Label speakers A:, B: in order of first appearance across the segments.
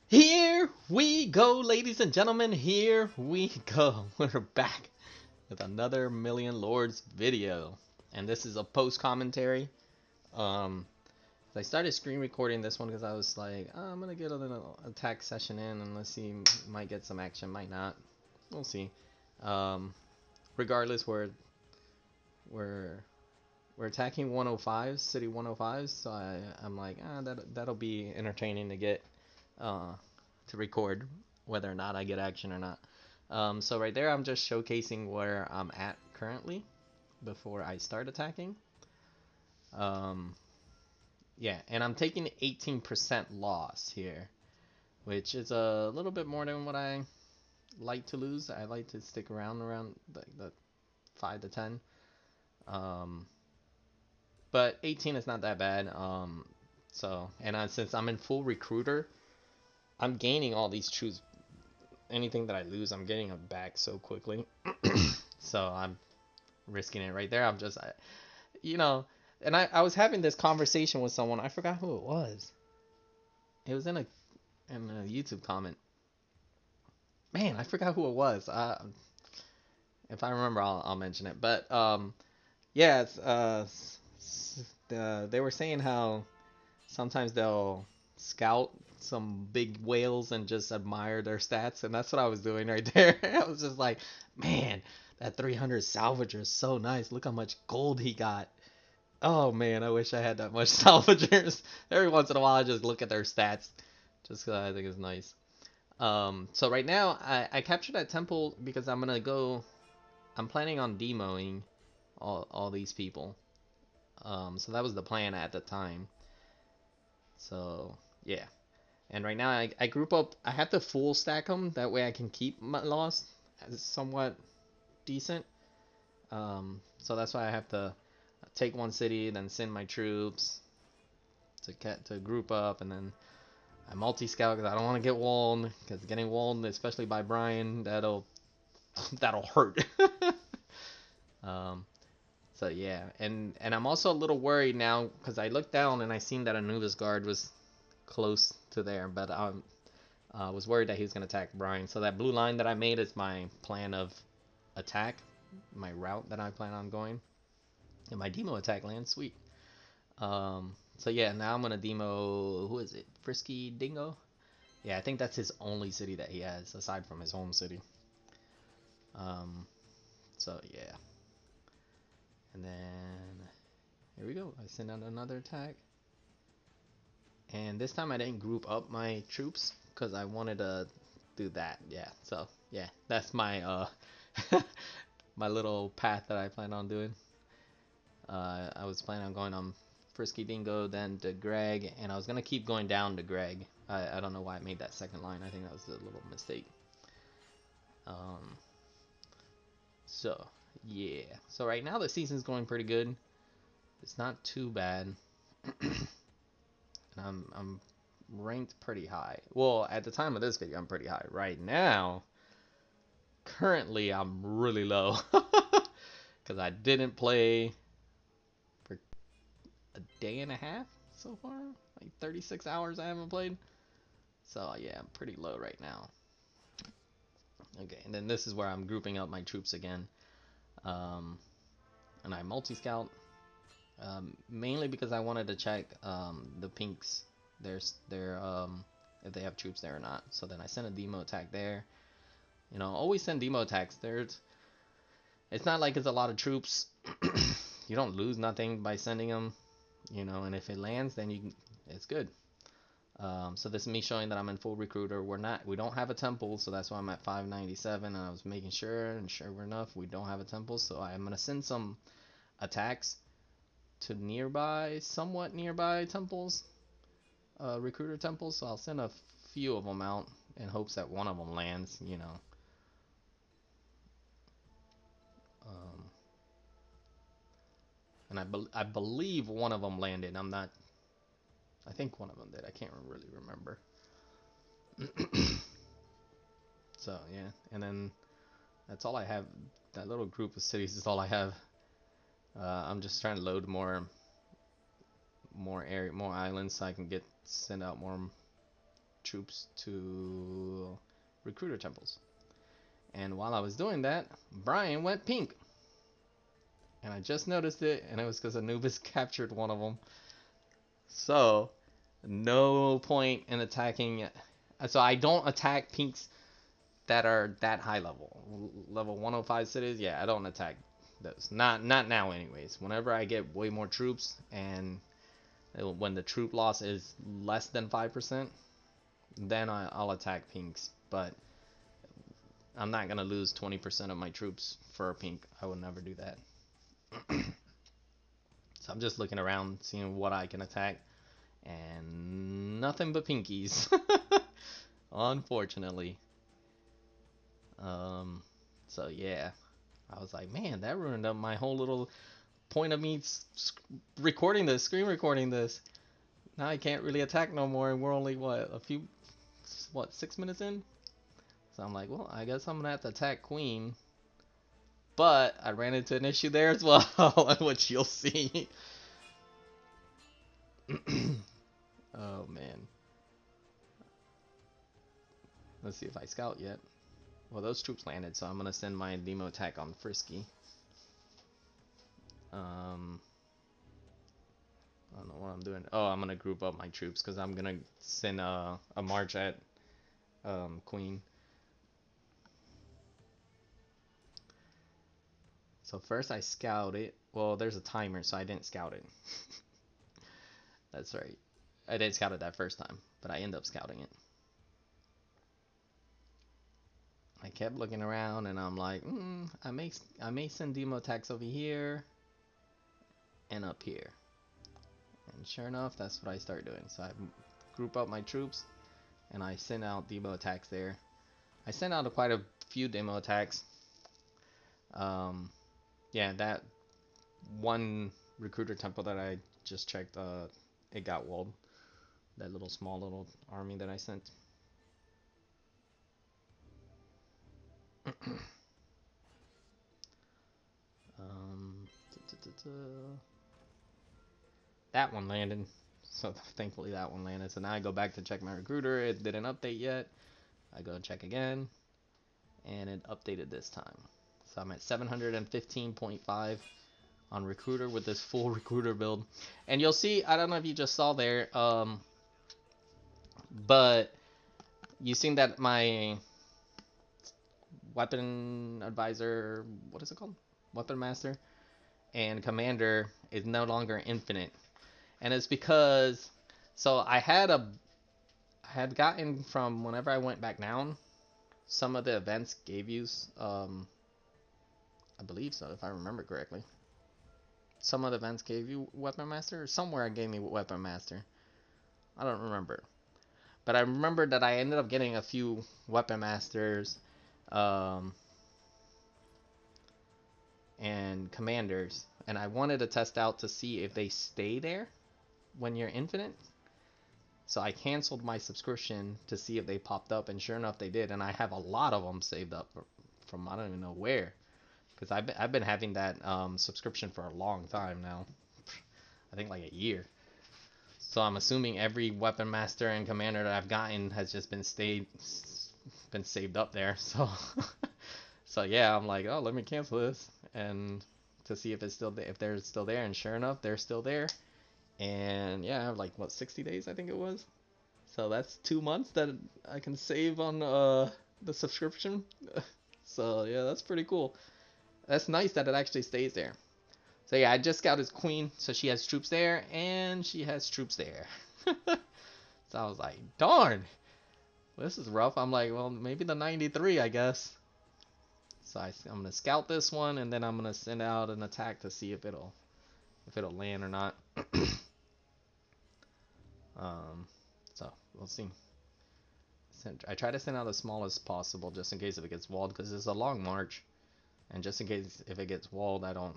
A: Here we go, ladies and gentlemen. Here we go. We're back with another Million Lords video, and this is a post commentary. Um, I started screen recording this one because I was like, I'm gonna get a little attack session in, and let's see, might get some action, might not. We'll see. Um, Regardless, we're we're attacking 105s, city 105s. So I'm like, that'll be entertaining to get uh to record whether or not I get action or not. So right there, I'm just showcasing where I'm at currently before I start attacking. Um, yeah, and I'm taking 18% loss here, which is a little bit more than what I like to lose. I like to stick around the 5 to 10. Um, but 18 is not that bad. Since I'm in full recruiter, I'm gaining all these troops. Anything that I lose, I'm getting it back so quickly. So I'm risking it right there. You know, and I was having this conversation with someone. I forgot who it was. It was in a YouTube comment. Man, I forgot who it was. If I remember, I'll mention it. But yeah, they were saying how sometimes they'll scout some big whales and just admire their stats, and that's what I was doing right there. I was just like, man, that 300 salvager is so nice. Look how much gold he got. Oh man, I wish I had that much salvagers. Every once in a while, I just look at their stats, just because I think it's nice. So right now, I captured that temple because I'm gonna go. I'm planning on demoing all these people. So that was the plan at the time. So yeah. And right now I group up. I have to full stack them. That way I can keep my loss as somewhat decent. So that's why I have to take one city, then send my troops to group up, and then I multi-scout because I don't want to get walled. Because getting walled, especially by Brian, that'll hurt. um, so yeah, and I'm also a little worried now because I looked down and I seen that Anubis guard was close to there, but I was worried that he was going to attack Brian. So that blue line that I made is my plan of attack, my route that I plan on going. And my demo attack lands, sweet. So yeah, now I'm going to demo, who is it? Frisky Dingo? Yeah, I think that's his only city that he has, aside from his home city. Um, so yeah. And then, here we go. I send out another attack. And this time I didn't group up my troops, because I wanted to do that. Yeah, so yeah, that's my my little path that I plan on doing. I was planning on going on Frisky Dingo, then to Greg, and I was gonna keep going down to Greg. I don't know why I made that second line. I think that was a little mistake. Um, so yeah. So right now the season's going pretty good. It's not too bad. And I'm ranked pretty high. Well, at the time of this video, I'm pretty high. Right now, currently, I'm really low. Because I didn't play for a day and a half so far. Like 36 hours I haven't played. So yeah, I'm pretty low right now. Okay, and then this is where I'm grouping up my troops again. Um, and I multi-scout. Mainly because I wanted to check the pinks, if they have troops there or not. So then I sent a demo attack there. You know, always send demo attacks. It's not like it's a lot of troops. You don't lose nothing by sending them. You know, and if it lands, then it's good. So this is me showing that I'm in full recruiter. We don't have a temple, so that's why I'm at 597. And I was making sure, and sure enough, we don't have a temple. So I'm gonna send some attacks to somewhat nearby temples, recruiter temples. So I'll send a few of them out in hopes that one of them lands. You know. Um, and I believe one of them landed. I'm not. I think one of them did. I can't really remember. So yeah, and then that's all I have. That little group of cities is all I have. I'm just trying to load more islands so I can send out more troops to recruiter temples. And while I was doing that, Brian went pink. And I just noticed it, and it was because Anubis captured one of them. So, no point in attacking. So I don't attack pinks that are that high level. Level 105 cities, yeah, I don't attack those. Not now anyways. Whenever I get way more troops and when the troop loss is less than 5%, then I'll attack pinks. But I'm not going to lose 20% of my troops for a pink. I would never do that. So I'm just looking around, seeing what I can attack. And nothing but pinkies. Unfortunately. So yeah. I was like, man, that ruined up my whole little point of me recording this, screen recording this. Now I can't really attack no more, and we're only, what, 6 minutes in? So I'm like, well, I guess I'm gonna have to attack Queen. But I ran into an issue there as well, which you'll see. Oh man. Let's see if I scout yet. Well, those troops landed, so I'm gonna send my demo attack on Frisky. I don't know what I'm doing. Oh, I'm gonna group up my troops because I'm gonna send a march at Queen. So first I scout it. Well, there's a timer, so I didn't scout it. That's right. I didn't scout it that first time, but I ended up scouting it. I kept looking around, and I'm like, I may send demo attacks over here and up here. And sure enough, that's what I start doing. So I group up my troops, and I send out demo attacks there. I sent out quite a few demo attacks. Yeah, that one recruiter temple that I just checked, it got walled. That small little army that I sent. That one landed. So thankfully that one landed. So now I go back to check my recruiter. It didn't update yet. I go check again, and it updated this time. So I'm at 715.5 on recruiter with this full recruiter build. And you'll see, I don't know if you just saw there, but you seen that my weapon advisor, what is it called? Weapon master and commander is no longer infinite. And it's because, so I had gotten from whenever I went back down, some of the events gave you, I believe so, if I remember correctly. Some of the events gave you Weapon Master, or somewhere it gave me Weapon Master. I don't remember. But I remember that I ended up getting a few Weapon Masters, and Commanders, and I wanted to test out to see if they stay there when you're infinite. So I canceled my subscription to see if they popped up, and sure enough they did, and I have a lot of them saved up from I don't even know where, because I've been having that subscription for a long time now. I think like a year. So I'm assuming every weapon master and commander that I've gotten has just been saved up there. So so yeah, I'm like, oh, let me cancel this and to see if they're still there, and sure enough they're still there. And yeah, I have like, what, 60 days I think it was. So that's 2 months that I can save on the subscription. So yeah, that's pretty cool. That's nice that it actually stays there. So yeah, I just scouted Queen, so she has troops there, and she has troops there. So I was like, darn, this is rough. I'm like, well, maybe the 93, I guess. So I'm gonna scout this one, and then I'm gonna send out an attack to see if it'll land or not. So we'll see. I try to send out as small as possible, just in case if it gets walled, because it's a long march, and just in case if it gets walled, I don't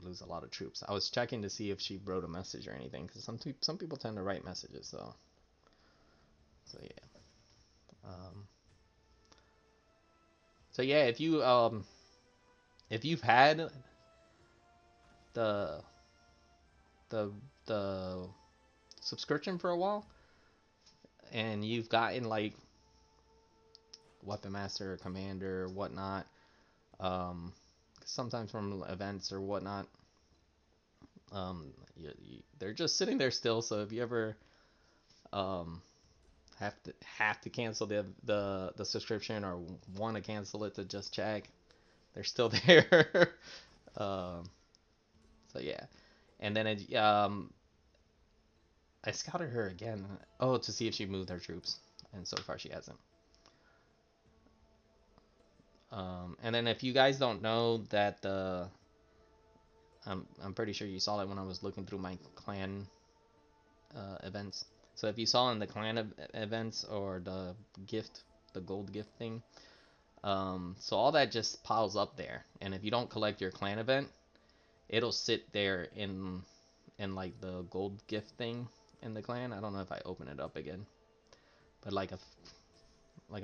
A: lose a lot of troops. I was checking to see if she wrote a message or anything, because some people tend to write messages, so yeah. So yeah, if you've had the subscription for a while, and you've gotten like Weapon Master, Commander, whatnot, um, sometimes from events or whatnot, they're just sitting there still. So if you ever um, have to cancel the subscription or want to cancel it to just check, they're still there. um, so yeah, and then I scouted her again. Oh, to see if she moved her troops, and so far she hasn't. And then if you guys don't know that I'm pretty sure you saw that when I was looking through my clan events. So if you saw in the clan events or the gold gift thing, so all that just piles up there. And if you don't collect your clan event, it'll sit there in like the gold gift thing in the clan. I don't know if I open it up again, but like a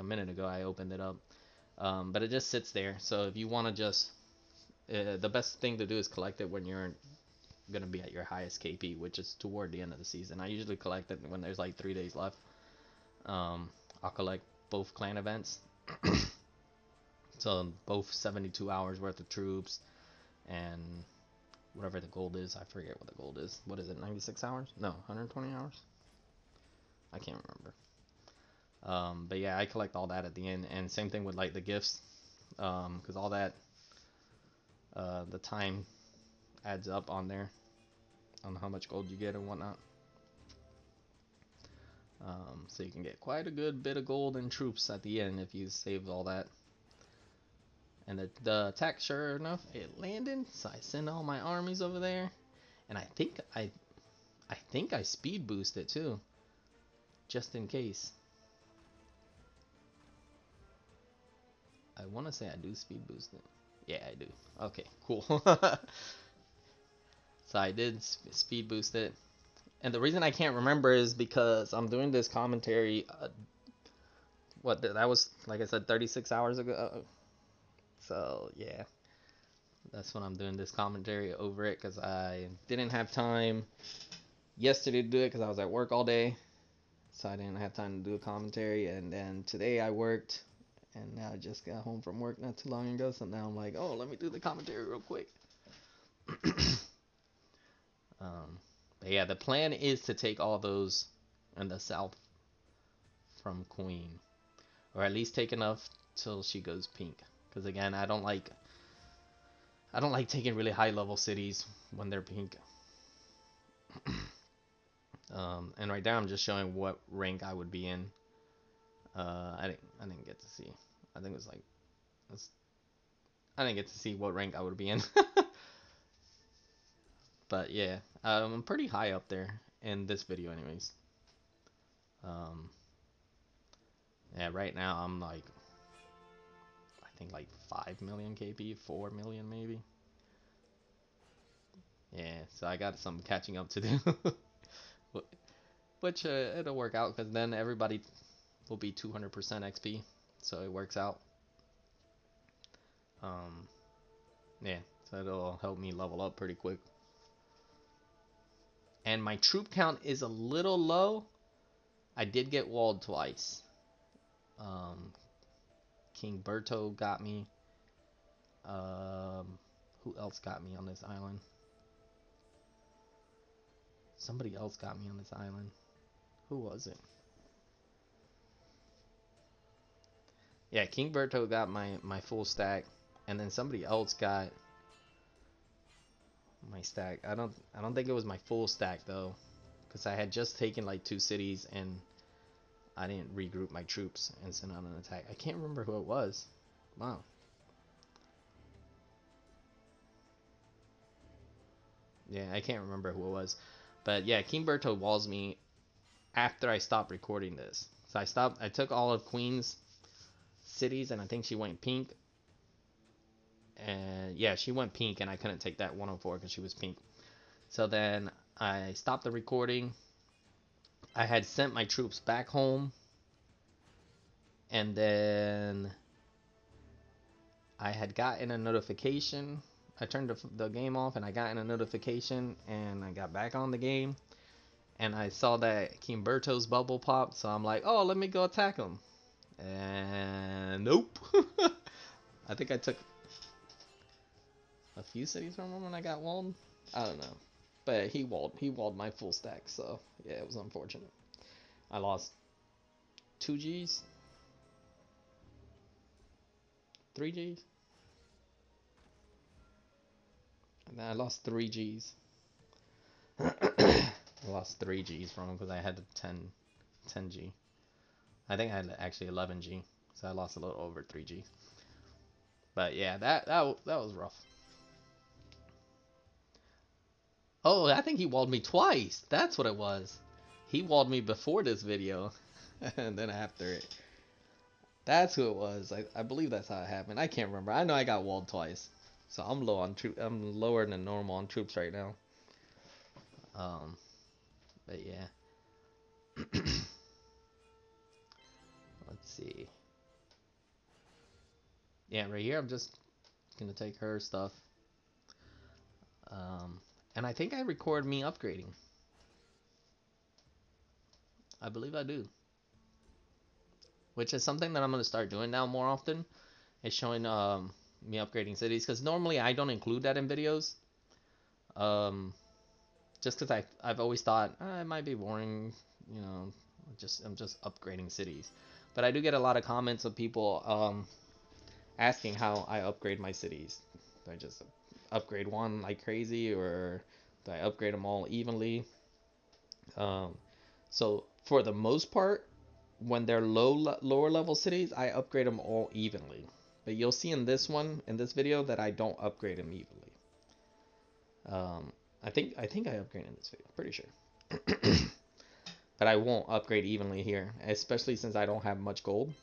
A: minute ago I opened it up. But it just sits there. So if you want to just the best thing to do is collect it when you're gonna be at your highest KP, which is toward the end of the season. I usually collect it when there's like 3 days left. I'll collect both clan events, so both 72 hours worth of troops and whatever the gold is. I forget what the gold is. What is it? 96 hours? No, 120 hours. I can't remember. But yeah, I collect all that at the end, and same thing with like the gifts, because all that the time adds up on there on how much gold you get and whatnot. So you can get quite a good bit of gold and troops at the end if you save all that. And the attack, sure enough, it landed. So I send all my armies over there, and I think I speed boost it too, just in case. I want to say I do speed boost it. Yeah, I do. Okay, cool. So I did speed boost it. And the reason I can't remember is because I'm doing this commentary. That was, like I said, 36 hours ago. So yeah, that's when I'm doing this commentary over it, because I didn't have time yesterday to do it because I was at work all day. So I didn't have time to do a commentary. And then today I worked, and now I just got home from work not too long ago. So now I'm like, oh, let me do the commentary real quick. But yeah, the plan is to take all those in the south from Queen, or at least take enough till she goes pink. Because again, I don't like taking really high level cities when they're pink. And right now I'm just showing what rank I would be in. I didn't get to see. I think it was like I didn't get to see what rank I would be in. But yeah, I'm pretty high up there in this video, anyways. Um, yeah, right now I'm like, I think like 5 million KP, 4 million maybe. Yeah, so I got some catching up to do. Which it'll work out, because then everybody will be 200% XP, so it works out. Um, yeah, so it'll help me level up pretty quick. And my troop count is a little low. I did get walled twice. Um, King Berto got me. Who else got me on this island? Somebody else got me on this island. Who was it? Yeah, King Berto got my full stack, and then somebody else got my stack. I don't think it was my full stack though, because I had just taken like 2 cities and I didn't regroup my troops and send out an attack. I can't remember who it was. Wow. Yeah, I can't remember who it was. But yeah, King Berto walls me after I stopped recording this. So I took all of Queen's cities, and I think she went pink. And yeah, she went pink, and I couldn't take that 104 because she was pink. So then I stopped the recording. I had sent my troops back home, and then I had gotten a notification. I turned the game off, and I got in a notification, and I got back on the game, and I saw that Kimberto's bubble pop, so I'm like, oh, let me go attack him. And nope. I think I took a few cities from him when I got walled. I don't know. But he walled my full stack, so yeah, it was unfortunate. I lost 2 Gs, 3 Gs, and then I lost 3 Gs. I lost 3 Gs from him because I had the 10 G. I think I had actually 11 G, so I lost a little over 3 G. But yeah, that was rough. Oh, I think he walled me twice. That's what it was. He walled me before this video, and then after it. That's who it was. I believe that's how it happened. I can't remember. I know I got walled twice, so I'm low on troop. I'm lower than normal on troops right now. Um, but yeah. Let's see. Yeah, right here I'm just gonna take her stuff. Um, and I think I record me upgrading. I believe I do. Which is something that I'm gonna start doing now more often. Is showing me upgrading cities, because normally I don't include that in videos. Um, just because I've always thought it might be boring, you know. I'm just upgrading cities. But I do get a lot of comments of people asking how I upgrade my cities. Do I just upgrade one like crazy, or do I upgrade them all evenly? Um, so for the most part, when they're lower level cities, I upgrade them all evenly. But you'll see in this video, that I don't upgrade them evenly. I think I upgrade in this video, pretty sure. But I won't upgrade evenly here, especially since I don't have much gold.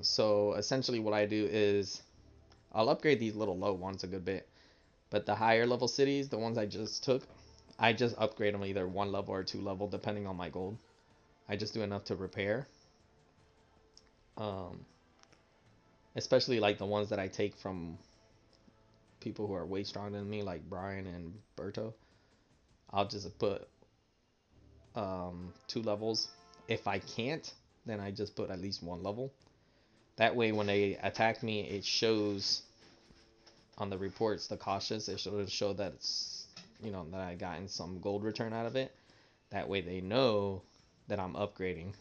A: So essentially what I do is I'll upgrade these little low ones a good bit, but the higher level cities, the ones I just took, I just upgrade them either 1 level or 2 level depending on my gold. I just do enough to repair. Um, Especially like the ones that I take from people who are way stronger than me, like Brian and Berto. I'll just put 2 levels. If I can't, then I just put at least 1 level. That way when they attack me, it shows on the reports, the cautious, it should show that it's, that I gotten some gold return out of it. That way they know that I'm upgrading.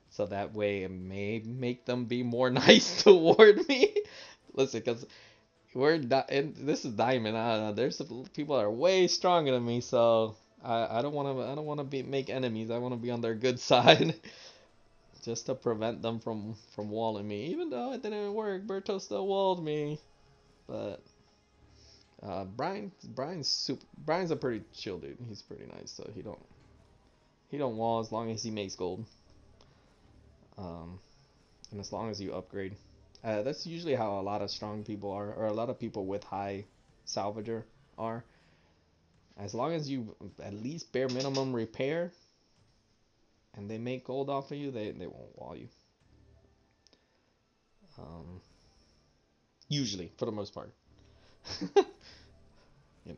A: So that way it may make them be more nice toward me. Listen, because this is Diamond. I don't know. There's some people that are way stronger than me, so I don't want to be make enemies. I want to be on their good side, just to prevent them from walling me. Even though it didn't work, Berto still walled me. But Brian's a pretty chill dude. He's pretty nice, so he don't wall as long as he makes gold. And as long as you upgrade. That's usually how a lot of strong people are, or a lot of people with high salvager are. As long as you at least bare minimum repair, and they make gold off of you, they won't wall you. Usually, for the most part.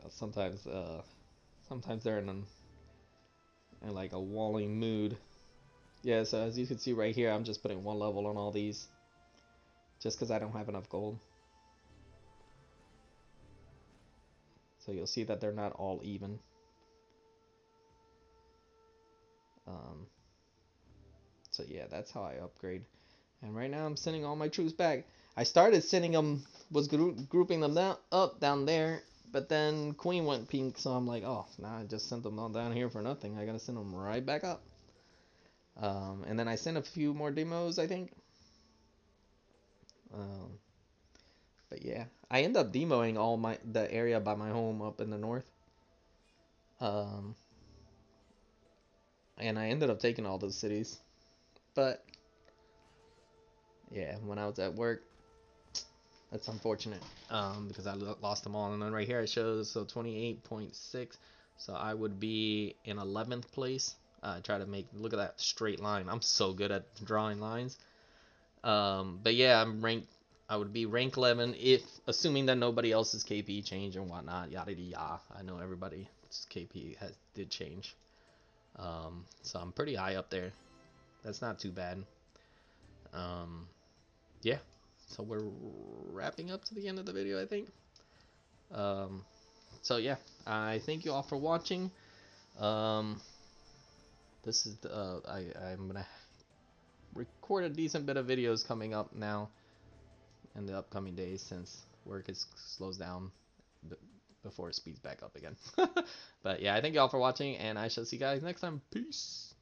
A: Sometimes they're in like a walling mood. Yeah, so as you can see right here, I'm just putting 1 level on all these, just because I don't have enough gold. So you'll see that they're not all even. So yeah, that's how I upgrade. And right now I'm sending all my troops back. I started sending them, was grouping them down there, but then Queen went pink, so I'm like, oh, now I just sent them all down here for nothing. I gotta send them right back up. And then I sent a few more demos, I think. But yeah, I end up demoing all the area by my home up in the north. And I ended up taking all those cities. But yeah, when I was at work, that's unfortunate. Because I lost them all. And then right here it shows, so 28.6. So I would be in 11th place. Try to look at that straight line. I'm so good at drawing lines. But yeah, I would be rank 11 if, assuming that nobody else's KP change and whatnot, yada yada yada. I know everybody's KP did change. So I'm pretty high up there. That's not too bad. Um, yeah. So we're wrapping up to the end of the video, I think. Um, so yeah, I thank you all for watching. Um, this is the I'm gonna record a decent bit of videos coming up now in the upcoming days since work is slows down before it speeds back up again. But yeah, I thank you all for watching, and I shall see you guys next time. Peace.